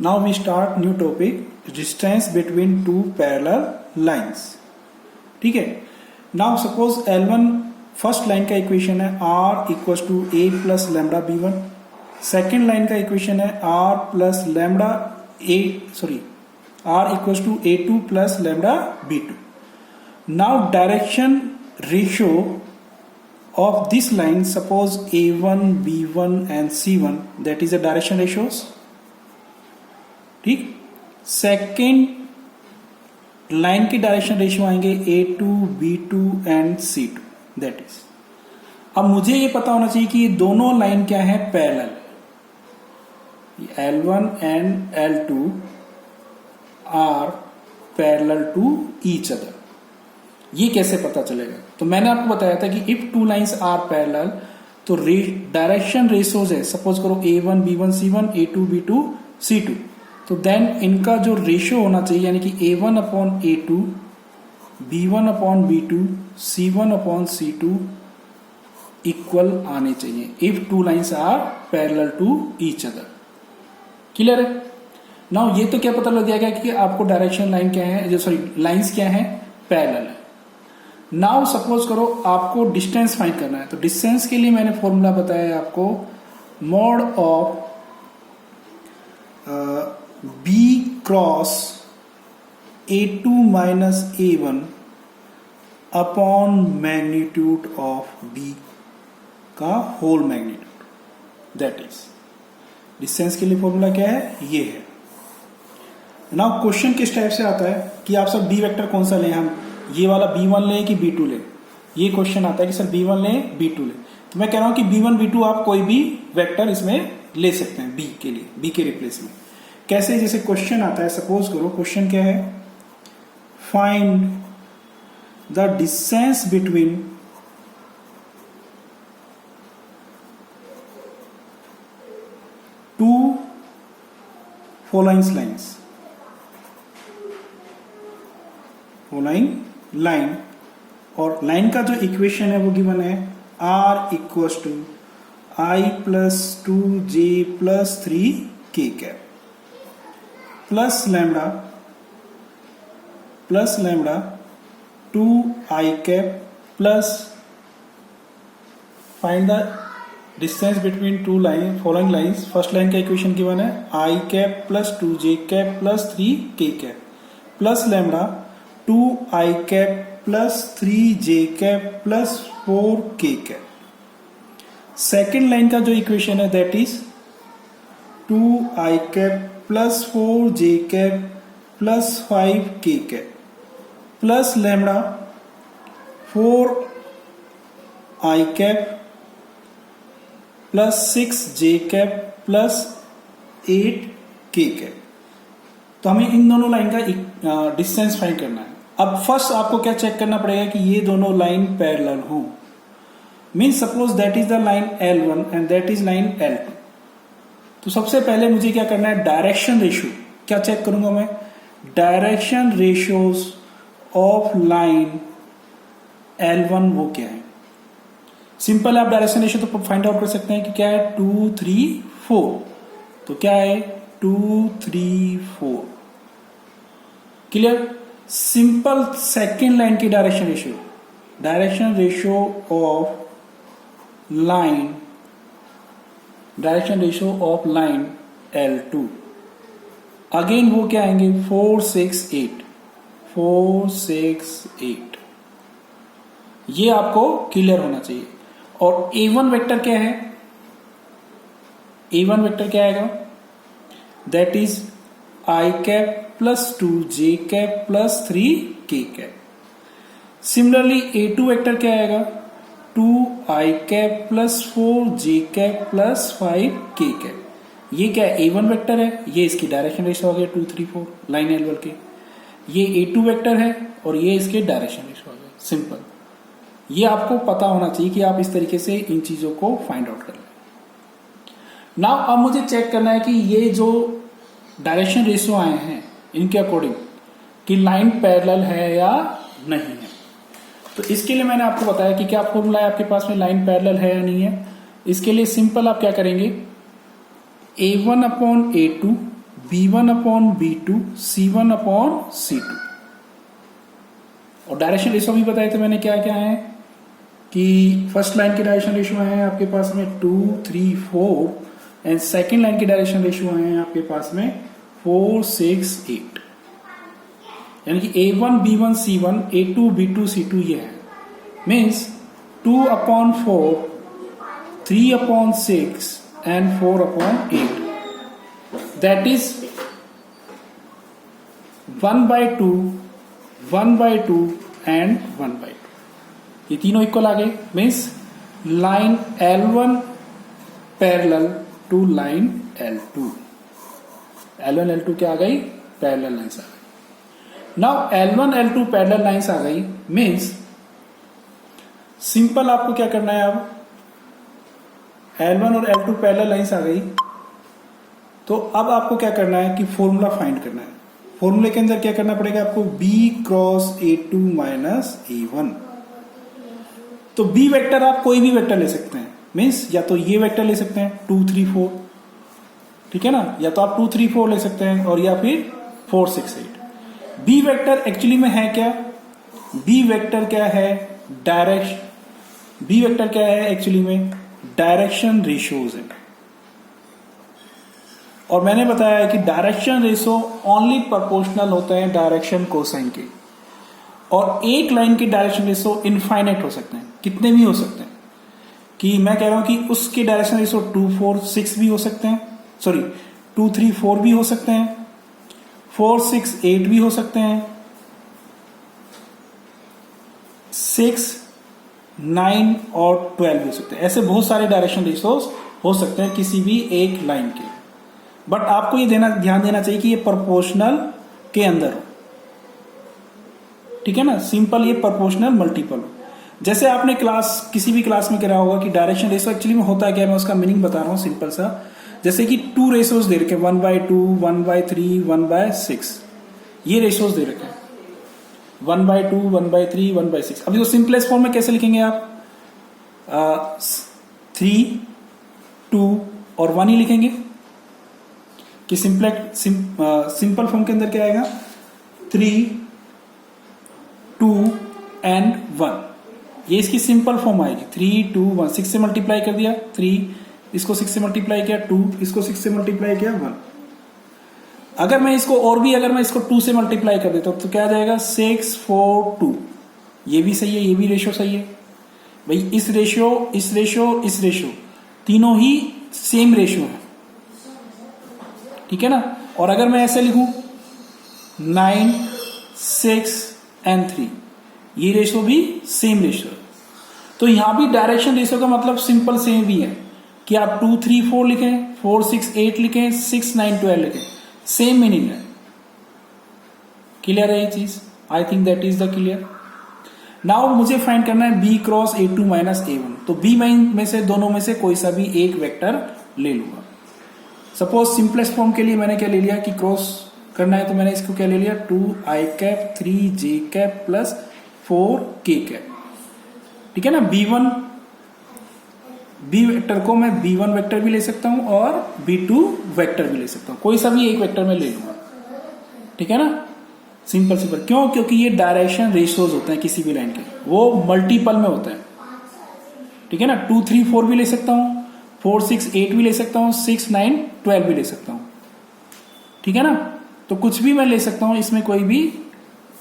Now we start new topic, distance between two parallel lines. ठीक है. Now suppose L1 first line का equation है R equal to A plus lambda B1. Second line का equation है R plus lambda R equal to A2 plus lambda B2. Now direction ratio of this line, suppose A1, B1 and C1, that is the direction ratios. ठीक. Second line की direction ratio आएंगे A2, B2 and C2. That is. अब मुझे ये पता होना चाहिए कि ये दोनों लाइन क्या है, parallel. L1 and L2 are parallel to each other. ये कैसे पता चलेगा? तो मैंने आपको बताया था कि if two lines are parallel तो डायरेक्शन रेशियोज है. सपोज करो A1, B1, C1, A2, B2, C2. तो देन इनका जो रेशियो होना चाहिए यानी कि A1 upon A2, B1 upon B2, C1 upon C2 equal आने चाहिए if two lines are parallel to each other. Clear है? नाउ ये तो क्या पता लग जाएगा कि आपको डायरेक्शन लाइन क्या है, लाइंस क्या है, पैरेलल है. नाउ सपोज करो आपको डिस्टेंस फाइंड करना है. तो डिस्टेंस के लिए मैंने फॉर्मूला बताया है आपको, mod of B cross A2 minus A1 upon magnitude of B का whole magnitude. That is distance के लिए फॉर्मूला क्या है, ये है. नाउ क्वेश्चन किस टाइप से आता है कि आप सब B वेक्टर कौन सा लें, हम ये वाला B1 लें कि B2 लें. ये क्वेश्चन आता है कि सर B1 लें B2 लें. तो मैं कह रहा हूं कि B1 B2 आप कोई भी वेक्टर इसमें ले सकते हैं B के लिए, B के रिप्लेस में. कैसे? जैसे क्वेश्चन आता है, सपोज करो क्वेश्चन क्या है, find the distance between two following lines. Following line और लाइन का जो इक्वेशन है वो गिवन है R equal to I plus 2J plus 3K cap plus lambda 2I cap plus find the distance between two line following lines. First line का equation given है I cap plus 2J cap plus 3K cap plus lambda 2I cap plus 3J cap plus 4K cap. Second line का जो equation है that is 2I cap plus 4J cap plus 5K cap plus lambda 4I cap plus 6J cap plus 8K cap. तो हमें इन दोनों line का distance find करना है. अब फर्स्ट आपको क्या चेक करना पड़ेगा कि ये दोनों लाइन पैरेलल हो. Means suppose that is the line L1 and that is line L2. तो सबसे पहले मुझे क्या करना है, डायरेक्शन रेशियो. क्या चेक करूंगा मैं, direction ratios of line L1 वो क्या है. सिंपल है, आप डायरेक्शन रेशियो तो फाइंड आउट कर सकते हैं कि क्या है, 2 3 4. तो क्या है 2 3 4. क्लियर? सिंपल सेकेंड लाइन की direction ratio of line L2 again वो क्या आएंगे, 4 6 8. ये आपको क्लियर होना चाहिए. और A1 वेक्टर क्या है, A1 वेक्टर क्या आएगा, that is I cap plus 2J cap plus 3K cap. Similarly A2 vector क्या आएगा, 2I cap plus 4J cap plus 5K cap. ये क्या है, A1 वेक्टर है, ये इसकी डायरेक्शन रेशियो आ गया 2 3 4 लाइन L1 के. ये A2 वेक्टर है और ये इसके डायरेक्शन रेशियो आ गया. सिंपल. ये आपको पता होना चाहिए कि आप इस तरीके से इन चीजों को फाइंड आउट कर लें. नाउ अब मुझे चेक करना है कि ये जो डायरेक्शन रेशियो आए हैं इनके अकॉर्डिंग कि लाइन पैरेलल है या नहीं है. तो इसके लिए मैंने आपको बताया कि क्या फॉर्मूला है आपके पास में, लाइन पैरेलल है या नहीं है. इसके लिए सिंपल आप क्या करेंगे, A1 upon A2 B1 upon B2 C1 upon C2। और डायरेक्शन रेशो भी बताए थे मैंने क्या क्या है कि फर्स्ट लाइन के डायरेक्शन रेशो है आपके पास में 2 3 4 एंड सेकेंड लाइन के डायरेक्शन रेशो है आपके पास में 4 6 8, यानी कि A1 B1 C1 A2 B2 C2 ये है। Means 2 upon 4 3 upon 6 and 4 upon 8, that is 1/2 1/2 and 1/2। ये तीनों इक्वल आ गए। Means line L1 parallel to line L2। L1 L2 क्या आ गई? पैरेलल लाइन्स आ गई। Now L1 L2 parallel lines आ गई। मीन्स सिंपल आपको क्या करना है, अब L1 और L2 पैरेलल लाइन्स आ गई, तो अब आपको क्या करना है कि फॉर्मूला फाइंड करना है। फॉर्मूले के अंदर क्या करना पड़ेगा आपको? B cross A2 minus A1। तो B वेक्टर आप कोई भी वेक्टर ले सकते हैं। मीन्स या तो ये वेक्टर ले सकते हैं 2 3 4, ठीक है ना, या तो आप 2 3 4 ले सकते हैं, और या फिर 4 6 8। B वेक्टर एक्चुअली में है क्या? B वेक्टर क्या है? डायरेक्शन। B वेक्टर क्या है एक्चुअली में? डायरेक्शन रेशियोज है। और मैंने बताया है कि डायरेक्शन रेशो ओनली प्रोपोर्शनल होते हैं डायरेक्शन कोसाइन के, और एक लाइन के डायरेक्शन रेशो इनफाइनाइट हो सकते हैं, कितने भी हो सकते हैं। कि मैं कह रहा हूं कि उसके डायरेक्शन रेशो 2 4 6 भी हो सकते हैं, सॉरी 2 3 4 भी हो सकते हैं, 4 6 8 भी हो सकते हैं, 6 9 और 12 भी हो सकते हैं। ऐसे बहुत सारे डायरेक्शन रेशोज हो सकते हैं किसी भी एक लाइन के। बट आपको ये ध्यान देना चाहिए कि ये प्रोपोर्शनल के अंदर हो, ठीक है ना। सिंपल ये प्रोपोर्शनल मल्टीपल हो। जैसे आपने किसी भी क्लास में करा होगा कि डायरेक्शन रेशो एक्चुअली में होता है क्या, मैं उसका मीनिंग बता रहा हूं सिंपल सा। जैसे कि 2 रेशोज दे रखे, 1/2 1/3 1/6, ये रेशोज दे रखे हैं 1/2 1/3 1/6। अभी तो सिंपलेस्ट फॉर्म में कैसे लिखेंगे आप? 3 2 और 1 ही लिखेंगे कि सिंपल फॉर्म के अंदर क्या आएगा? 3 2 एंड 1, ये इसकी सिंपल फॉर्म आएगी। 3 2 1, 6 से मल्टीप्लाई कर दिया 3, इसको 6 से मल्टीप्लाई किया 2, इसको 6 से मल्टीप्लाई किया 1। अगर मैं इसको और भी अगर मैं इसको 2 से मल्टीप्लाई कर देता हूं तो क्या आ जाएगा? 6 4 2। ये भी सही है, ये भी रेशो सही है भाई। इस रेशो तीनों ही सेम रेशो है, ठीक है ना। और अगर मैं ऐसे लिखूं 9 6 एंड 3, ये रेशो भी सेम रेशो है। तो यहां भी डायरेक्शन रेशो का मतलब सिंपल सेम भी है कि आप 2 3 4 लिखें, 4 6 8 लिखें, 6 9 12 लिखें, सेम मीनिंग है। क्लियर है ये चीज? I think that is the clear. Now मुझे फाइंड करना है B cross A2 minus A1। तो B में से दोनों में से कोई सा भी एक वेक्टर ले लूंगा। सपोज सिंपलेस्ट फॉर्म के लिए मैंने क्या ले लिया कि क्रॉस करना है, तो मैंने इसको क्या ले लिया? 2i cap 3j cap plus 4k cap, ठीक है ना। B वेक्टर को मैं B1 वेक्टर भी ले सकता हूं और B2 वेक्टर भी ले सकता हूं, कोई सा भी एक वेक्टर में ले लूंगा, ठीक है ना। सिंपल। क्यों? क्योंकि ये डायरेक्शन रेशियोज होते हैं किसी भी लाइन के, वो मल्टीपल में होते हैं, ठीक है ना। 2 3 4 भी ले सकता हूं, 4 6 8 भी ले सकता हूं, 6 9 12 भी ले सकता हूं, ठीक है ना। तो कुछ भी मैं ले सकता हूं, इसमें कोई भी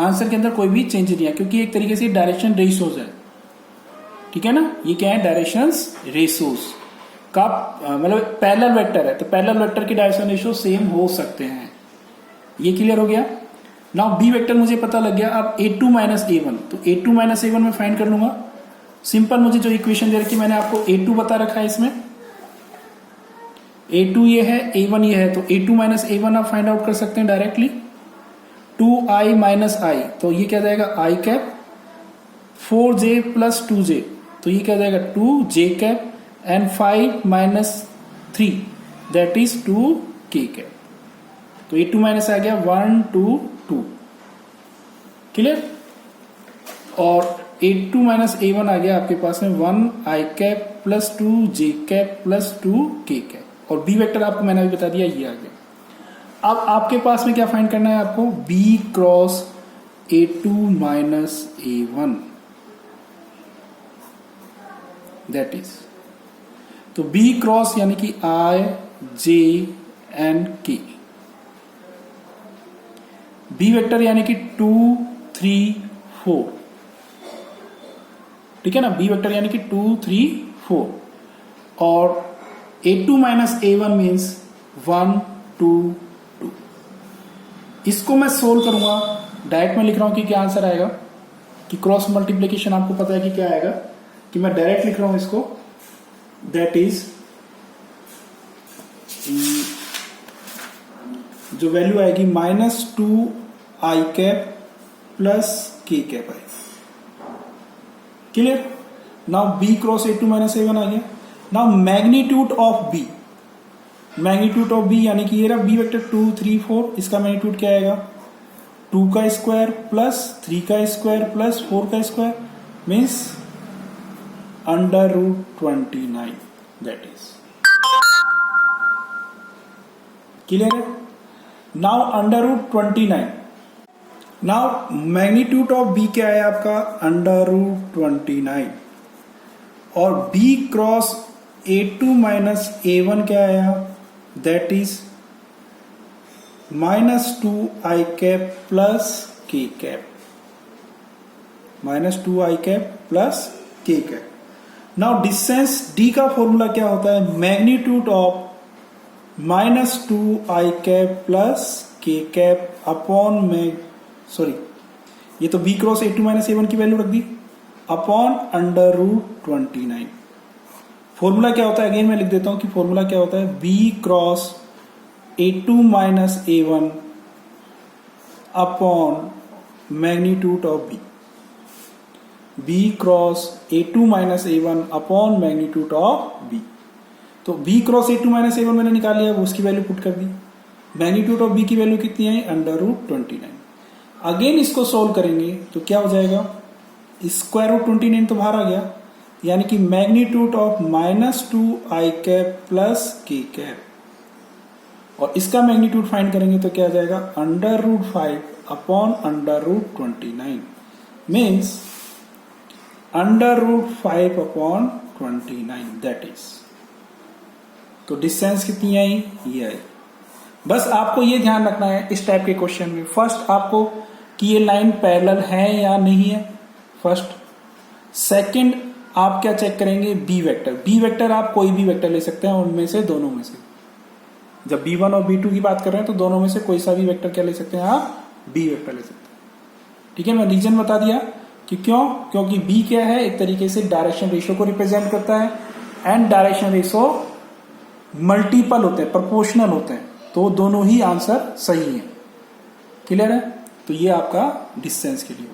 आंसर के अंदर कोई भी चेंज नहीं है, क्योंकि एक तरीके से डायरेक्शन रेशियोज है, ठीक है ना। ये क्या है? डायरेक्शन रेशियोज का मतलब पैरेलल वेक्टर है, तो पैरेलल वेक्टर की डायरेक्शन रेशियो सेम हो सकते हैं। ये क्लियर हो गया। नाउ B वेक्टर मुझे पता लग गया। अब A2 माइनस A1, तो A2 माइनस A1 में फाइंड कर लूंगा। सिंपल, मुझे जो इक्वेशन दे रखी मैंने आपको A2 बता रखा है, इसमें A2 ये है, A1 ये है, तो A2 माइनस A1 आप फाइंड आउट कर सकते हैं डायरेक्टली। 2i माइनस i, तो ये क्या जाएगा? i cap 4j plus 2j, तो ये क्या जाएगा? 2j cap and 5 minus 3 that is 2k cap. तो A2 माइनस आ गया 1 2 2, क्लियर। और A2 माइनस A1 आ गया आपके पास में 1i cap plus 2j cap plus 2k cap. और B वेक्टर आपको मैंने अभी बता दिया, ये आ गया। अब आपके पास में क्या फाइंड करना है आपको, B cross A2 minus A1, that is, तो B क्रॉस यानी कि I J N K, B vector यानी कि 2 3 4, ठीक है ना, B वेक्टर यानी कि 2 3 4, और A2 माइनस A1 मीन्स 1 2 2। इसको मैं सोल्व करूंगा, डायरेक्ट में लिख रहा हूं कि क्या आंसर आएगा, कि क्रॉस मल्टीप्लीकेशन आपको पता है कि क्या आएगा, कि मैं डायरेक्ट लिख रहा हूं इसको, दैट इज जो वैल्यू आएगी -2i cap plus k cap आएगी। Clear? Now B cross A2 minus A1 आ गया। Now magnitude of B, magnitude of B यानी कि ये रहा B वेक्टर 2 3 4, इसका मैग्नीट्यूड क्या आएगा, 2 का स्क्वायर प्लस 3 का स्क्वायर प्लस 4 का square means √29, that is clear है। Now √29, now magnitude of B क्या है आपका, √29, और B cross A2 minus A1 क्या आया, that is -2i cap plus k cap, -2i cap plus k cap. Now distance D का formula क्या होता है, magnitude of -2i cap plus k cap upon में, सॉरी ये तो B cross A2 minus A1 की वैल्यू रख दी, upon √29। Formula क्या होता है, अगेन मैं लिख देता हूं कि फॉर्मूला क्या होता है, B cross A2 minus A1 upon magnitude of B, B cross A2 minus A1 upon magnitude of B। तो B cross A2 minus A1 मैंने निकाल लिया, वो उसकी वैल्यू पुट कर दी, मैग्नीट्यूड ऑफ B की वैल्यू कितनी है, √29। अगेन इसको सोल्व करेंगे तो क्या हो जाएगा, स्क्वायर रूट 29 तो बाहर आ गया, यानी कि magnitude of -2i cap plus k cap, और इसका मैग्नीट्यूड फाइंड करेंगे तो क्या आ जाएगा, √5 upon √29 means √5 upon 29, that is, तो डिस्टेंस कितनी आई, ये आई। बस आपको ये ध्यान रखना है इस टाइप के क्वेश्चन में, फर्स्ट आपको कि ये लाइन पैरेलल है या नहीं है, फर्स्ट। सेकंड आप क्या चेक करेंगे, बी वेक्टर, बी वेक्टर आप कोई भी वेक्टर ले सकते हैं उनमें से, दोनों में से, जब B1 और B2 की बात कर रहे हैं तो दोनों में से कोई सा भी वेक्टर क्या ले सकते हैं आप, बी वेक्टर ले सकते हैं। ठीक है, मैं रीजन बता दिया कि क्यों, क्योंकि B क्या है, एक तरीके से डायरेक्शन रेशियो को रिप्रेजेंट करता है, एंड डायरेक्शन रेशियो मल्टीपल होते हैं, प्रोपोर्शनल होते हैं, तो दोनों ही आंसर सही है। क्लियर है, तो ये आपका डिस्टेंस के लिए।